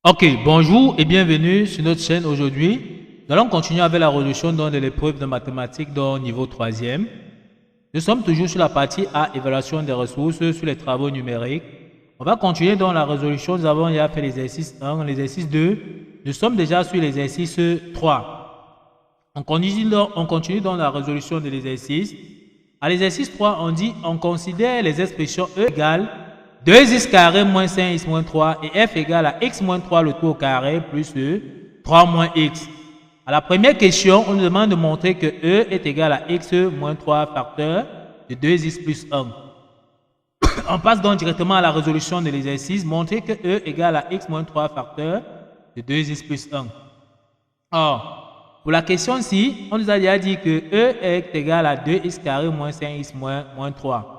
Ok, bonjour et bienvenue sur notre chaîne aujourd'hui. Nous allons continuer avec la résolution de l'épreuve de mathématiques dans niveau 3e. Nous sommes toujours sur la partie A, évaluation des ressources sur les travaux numériques. On va continuer dans la résolution. Nous avons déjà fait l'exercice 1, l'exercice 2. Nous sommes déjà sur l'exercice 3. On continue dans la résolution de l'exercice. À l'exercice 3, on dit on considère les expressions E égale 2x carré moins 5x moins 3 et f égale à x moins 3 le tout au carré plus 3 moins x. À la première question, on nous demande de montrer que E est égal à x moins 3 facteur de 2x plus 1. On passe donc directement à la résolution de l'exercice. Montrer que E égale à x moins 3 facteur de 2x plus 1. Or, pour la question-ci, on nous a déjà dit que E est égal à 2x carré moins 5x moins 3.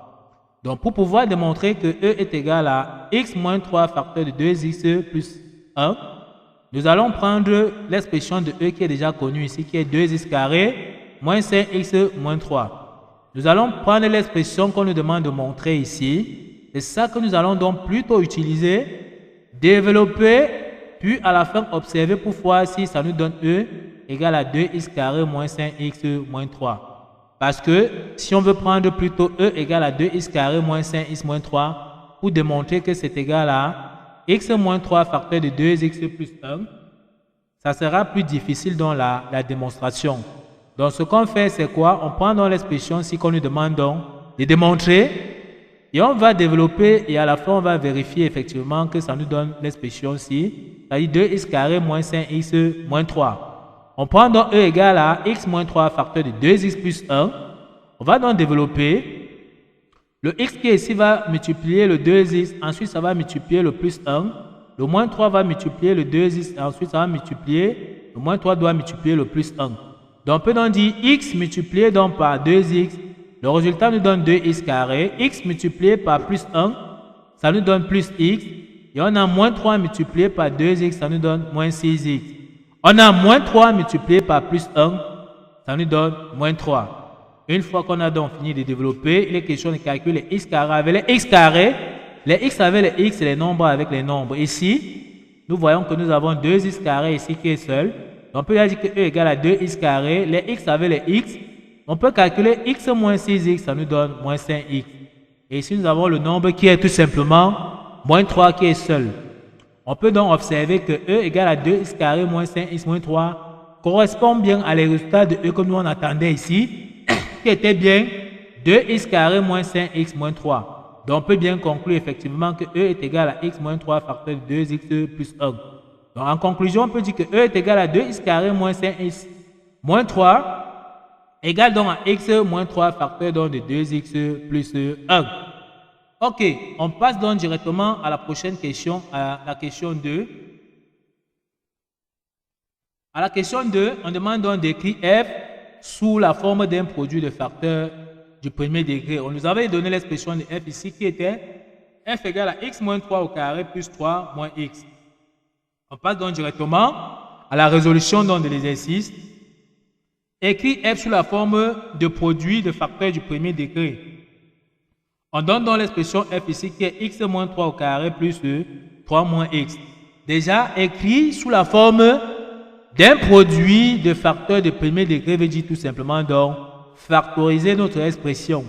Donc, pour pouvoir démontrer que E est égal à x moins 3 facteur de 2x plus 1, nous allons prendre l'expression de E qui est déjà connue ici, qui est 2x carré moins 5x moins 3. Nous allons prendre l'expression qu'on nous demande de montrer ici. C'est ça que nous allons donc plutôt utiliser, développer, puis à la fin observer pour voir si ça nous donne E égale à 2x carré moins 5x moins 3. Parce que si on veut prendre plutôt E égale à 2x carré moins 5x moins 3 pour démontrer que c'est égal à x moins 3 facteur de 2x plus 1, ça sera plus difficile dans la démonstration. Donc ce qu'on fait, c'est quoi? On prend dans l'expression si qu'on nous demande donc de démontrer et on va développer et à la fin on va vérifier effectivement que ça nous donne l'expression-ci, c'est-à-dire 2x carré moins 5x moins 3. On prend donc E égale à x moins 3 facteur de 2x plus 1. On va donc développer. Le x qui est ici va multiplier le 2x. Ensuite, ça va multiplier le plus 1. Le moins 3 va multiplier le 2x. Ensuite, ça va multiplier. Le moins 3 doit multiplier le plus 1. Donc, on peut donc dire x multiplié donc par 2x. Le résultat nous donne 2x carré. X multiplié par plus 1, ça nous donne plus x. Et on a moins 3 multiplié par 2x, ça nous donne moins 6x. On a moins 3 multiplié par plus 1, ça nous donne moins 3. Une fois qu'on a donc fini de développer, il est question de calculer les x carré avec les x carrés. Les x avec les x, c'est les nombres avec les nombres. Ici, nous voyons que nous avons 2x carré ici qui est seul. Donc on peut dire que E égale à 2x carré. Les x avec les x, on peut calculer x moins 6x, ça nous donne moins 5x. Et ici, nous avons le nombre qui est tout simplement moins 3 qui est seul. On peut donc observer que E égale à 2x carré moins 5x moins 3 correspond bien à les résultats de E que nous on attendait ici, qui était bien 2x carré moins 5x moins 3. Donc on peut bien conclure effectivement que E est égal à x moins 3 facteur de 2x plus 1. Donc en conclusion, on peut dire que E est égal à 2x carré moins 5x moins 3 égale donc à x moins 3 facteur donc de 2x plus 1. Ok, on passe donc directement à la prochaine question, à la question 2. À la question 2, on demande donc d'écrire f sous la forme d'un produit de facteurs du premier degré. On nous avait donné l'expression de f ici qui était f égale à x moins 3 au carré plus 3 moins x. On passe donc directement à la résolution donc de l'exercice. Écrire f sous la forme de produit de facteurs du premier degré. On donne donc l'expression f ici qui est x moins 3 au carré plus 3 moins x. Déjà, écrit sous la forme d'un produit de facteurs de premier degré veut dire tout simplement donc factoriser notre expression.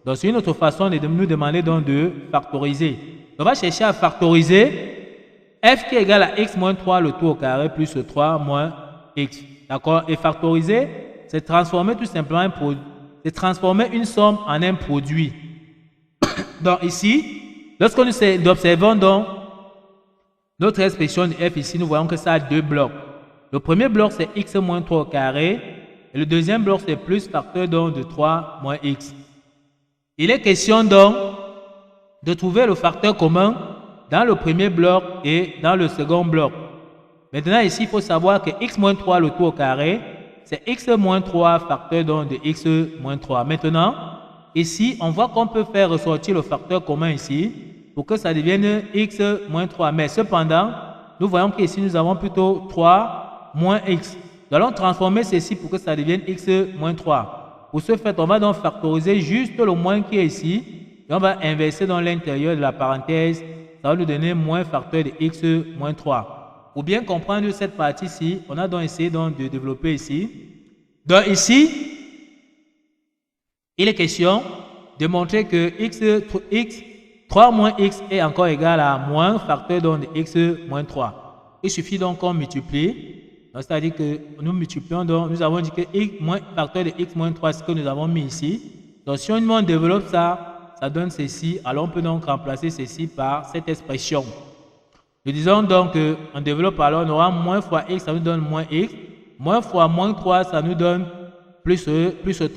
Donc, c'est une autre façon de nous demander donc de factoriser. On va chercher à factoriser f qui est égal à x moins 3 le tout au carré plus 3 moins x. D'accord? Et factoriser, c'est transformer tout simplement c'est transformer une somme en un produit. Donc ici, lorsque nous observons donc notre expression de f ici, nous voyons que ça a deux blocs. Le premier bloc c'est x moins 3 au carré et le deuxième bloc c'est plus facteur donc de 3 moins x. Il est question donc de trouver le facteur commun dans le premier bloc et dans le second bloc. Maintenant ici, il faut savoir que x moins 3 le tout au carré, c'est x moins 3 facteur donc de x moins 3. Maintenant, ici, on voit qu'on peut faire ressortir le facteur commun ici pour que ça devienne x moins 3. Mais cependant, nous voyons qu'ici, nous avons plutôt 3 moins x. Nous allons transformer ceci pour que ça devienne x moins 3. Pour ce fait, on va donc factoriser juste le moins qui est ici et on va inverser dans l'intérieur de la parenthèse. Ça va nous donner moins facteur de x moins 3. Pour bien comprendre cette partie-ci, on a donc essayé donc de développer ici. Donc ici, il est question de montrer que x 3 moins x est encore égal à moins facteur donc de x moins 3. Il suffit donc qu'on multiplie. C'est-à-dire que nous multiplions donc, nous avons dit que x moins facteur de x moins 3, c'est ce que nous avons mis ici. Donc si on développe ça, ça donne ceci. Alors on peut donc remplacer ceci par cette expression. Nous disons donc qu'on développe, alors on aura moins fois x, ça nous donne moins x. Moins fois moins 3, ça nous donne plus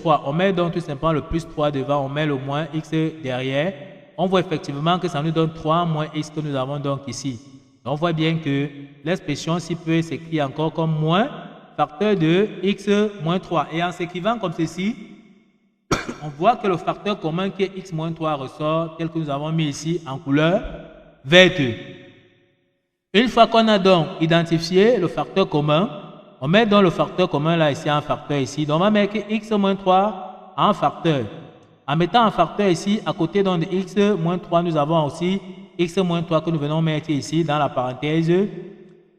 3. On met donc tout simplement le plus 3 devant, on met le moins x derrière. On voit effectivement que ça nous donne 3 moins x que nous avons donc ici. Donc on voit bien que l'expression ci peut s'écrire encore comme moins facteur de x moins 3. Et en s'écrivant comme ceci, on voit que le facteur commun qui est x moins 3 ressort tel que nous avons mis ici en couleur verte. Une fois qu'on a donc identifié le facteur commun, on met donc le facteur commun là ici en facteur ici. Donc on va mettre x moins 3 en facteur. En mettant en facteur ici, à côté donc de x moins 3, nous avons aussi x moins 3 que nous venons mettre ici dans la parenthèse.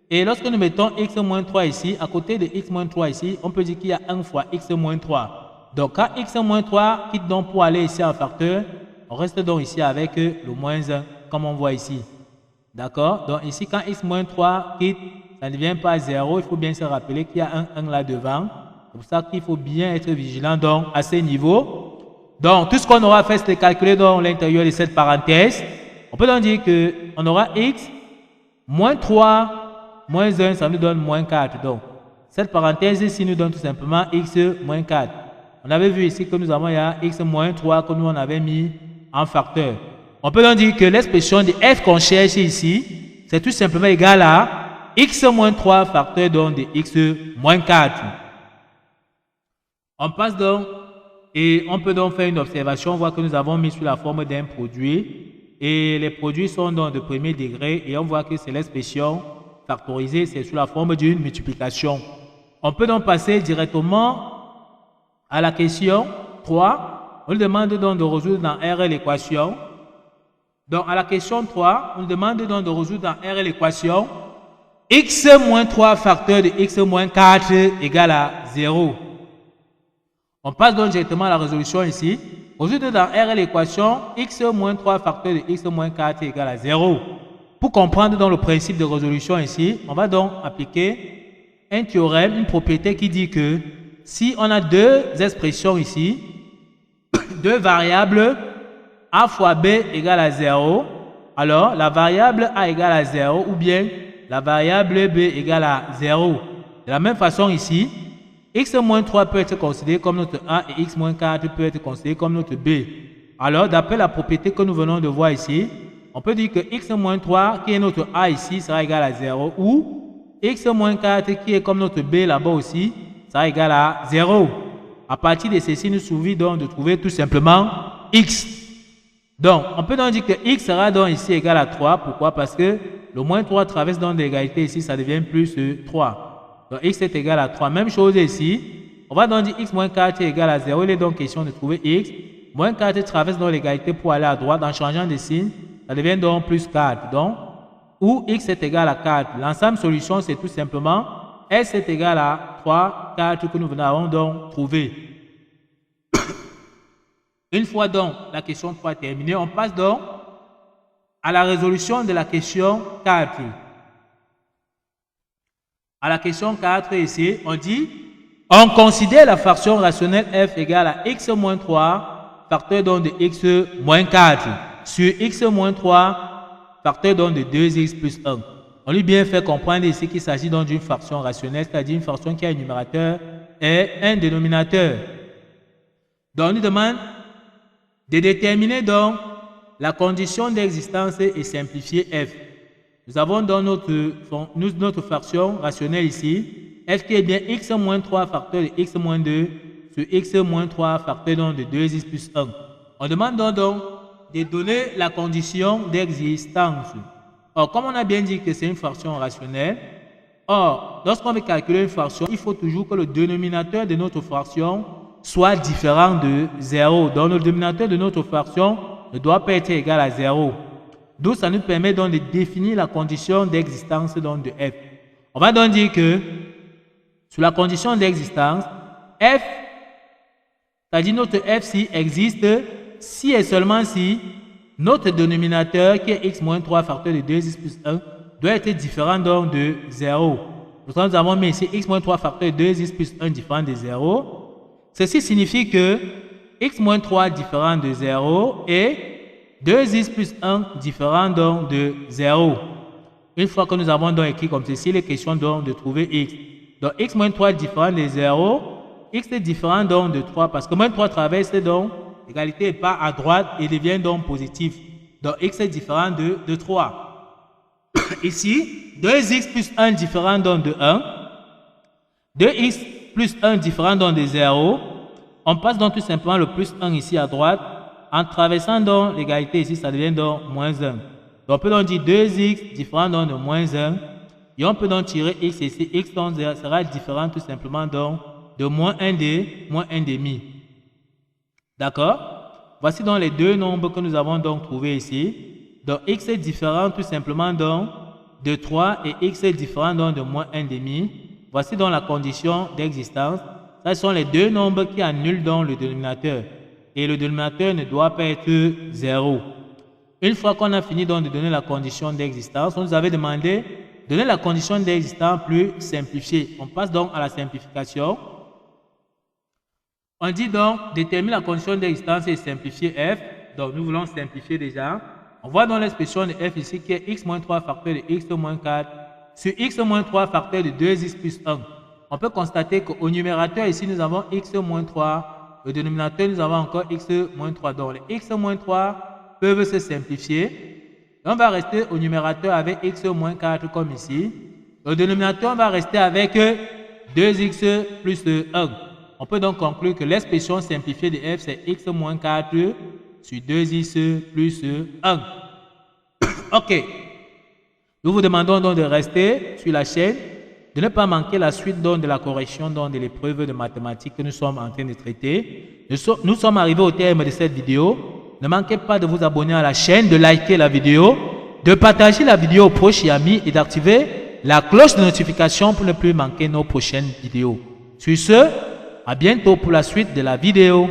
Et lorsque nous mettons x moins 3 ici, à côté de x moins 3 ici, on peut dire qu'il y a 1 fois x moins 3. Donc quand x moins 3 quitte donc pour aller ici en facteur, on reste donc ici avec le moins 1, comme on voit ici. D'accord? Donc ici, quand x moins 3 quitte, ça ne devient pas 0. Il faut bien se rappeler qu'il y a un 1 là devant. C'est pour ça qu'il faut bien être vigilant donc à ce niveau. Donc, tout ce qu'on aura fait, c'est calculer dans l'intérieur de cette parenthèse. On peut donc dire qu'on aura x moins 3 moins 1, ça nous donne moins 4. Donc, cette parenthèse ici nous donne tout simplement x moins 4. On avait vu ici que nous avons x moins 3 que nous on avait mis en facteur. On peut donc dire que l'expression de f qu'on cherche ici, c'est tout simplement égal à x moins 3 facteur donc de x moins 4. On passe donc et on peut donc faire une observation. On voit que nous avons mis sous la forme d'un produit et les produits sont donc de premier degré et on voit que c'est l'expression factorisée, c'est sous la forme d'une multiplication. On peut donc passer directement à la question 3. On nous demande donc de résoudre dans R l'équation. Donc, à la question 3, on nous demande donc de résoudre dans R l'équation x moins 3 facteur de x moins 4 égale à 0. On passe donc directement à la résolution ici. Résoudre dans R l'équation x moins 3 facteur de x moins 4 égale à 0. Pour comprendre donc le principe de résolution ici, on va donc appliquer un théorème, une propriété qui dit que si on a deux expressions ici, deux variables a fois b égale à 0, alors la variable a égale à 0 ou bien la variable b égale à 0. De la même façon ici, x moins 3 peut être considéré comme notre a et x moins 4 peut être considéré comme notre b. Alors d'après la propriété que nous venons de voir ici, on peut dire que x moins 3 qui est notre a ici sera égal à 0 ou x moins 4 qui est comme notre b là-bas aussi sera égal à 0. À partir de ceci, nous suffit donc de trouver tout simplement x. Donc, on peut donc dire que x sera donc ici égal à 3. Pourquoi? Parce que le moins 3 traverse donc l'égalité ici, ça devient plus 3. Donc, x est égal à 3. Même chose ici. On va donc dire x moins 4 est égal à 0. Il est donc question de trouver x. Moins 4 traverse donc l'égalité pour aller à droite. En changeant de signe, ça devient donc plus 4. Donc, où x est égal à 4. L'ensemble solution, c'est tout simplement s est égal à 3, 4 que nous venons donc trouver. Une fois donc la question 3 terminée, on passe donc à la résolution de la question 4. À la question 4 ici, on dit, on considère la fraction rationnelle f égale à x moins 3, facteur donc de x moins 4, sur x moins 3, facteur donc de 2x plus 1. On lui bien fait comprendre ici qu'il s'agit donc d'une fraction rationnelle, c'est-à-dire une fraction qui a un numérateur et un dénominateur. Donc on nous demande de déterminer donc la condition d'existence et simplifier f. Nous avons dans notre fraction rationnelle ici, f qui est bien x moins 3 facteur de x moins 2 sur x moins 3 facteur donc de 2x plus 1. On demande donc de donner la condition d'existence. Or, comme on a bien dit que c'est une fraction rationnelle, or, lorsqu'on veut calculer une fraction, il faut toujours que le dénominateur de notre fraction soit différent de 0. Donc, le dénominateur de notre fraction ne doit pas être égal à 0. D'où ça nous permet donc de définir la condition d'existence donc de f. On va donc dire que sur la condition d'existence, f, c'est-à-dire notre f si existe si et seulement si notre dénominateur qui est x moins 3 facteur de 2x plus 1 doit être différent donc de 0. Nous avons mis ici x moins 3 facteur de 2x plus 1 différent de 0. Ceci signifie que x moins 3 différent de 0 et 2x plus 1 différent donc de 0. Une fois que nous avons donc écrit comme ceci, il est question donc de trouver x. Donc x moins 3 différent de 0, x est différent donc de 3 parce que moins 3 traverse donc l'égalité part à droite et devient donc positif. Donc x est différent de 3. Ici, 2x plus 1 différent donc de 1, 2x plus 1 différent donc de 0. On passe donc tout simplement le plus 1 ici à droite. En traversant donc l'égalité ici, ça devient donc moins 1. Donc on peut donc dire 2x différent donc de moins 1. Et on peut donc tirer x ici. X donc sera différent tout simplement donc de moins 1 demi. D'accord? Voici donc les deux nombres que nous avons donc trouvés ici. Donc x est différent tout simplement donc de 3 et x est différent donc de moins 1 demi. Voici donc la condition d'existence. Ce sont les deux nombres qui annulent donc le dénominateur. Et le dénominateur ne doit pas être 0. Une fois qu'on a fini donc de donner la condition d'existence, on nous avait demandé de donner la condition d'existence plus simplifiée. On passe donc à la simplification. On dit donc déterminer la condition d'existence et simplifier f. Donc nous voulons simplifier déjà. On voit dans l'expression de f ici qui est x moins 3 facteur de x moins 4 sur x moins 3 facteur de 2x plus 1. On peut constater qu'au numérateur ici nous avons x moins 3. Au dénominateur nous avons encore x moins 3. Donc les x moins 3 peuvent se simplifier. On va rester au numérateur avec x moins 4 comme ici. Au dénominateur on va rester avec 2x plus 1. On peut donc conclure que l'expression simplifiée de f c'est x moins 4 sur 2x plus 1. Ok. Nous vous demandons donc de rester sur la chaîne, de ne pas manquer la suite donc de la correction donc de l'épreuve de mathématiques que nous sommes en train de traiter. Nous sommes arrivés au terme de cette vidéo. Ne manquez pas de vous abonner à la chaîne, de liker la vidéo, de partager la vidéo aux proches et amis et d'activer la cloche de notification pour ne plus manquer nos prochaines vidéos. Sur ce, à bientôt pour la suite de la vidéo.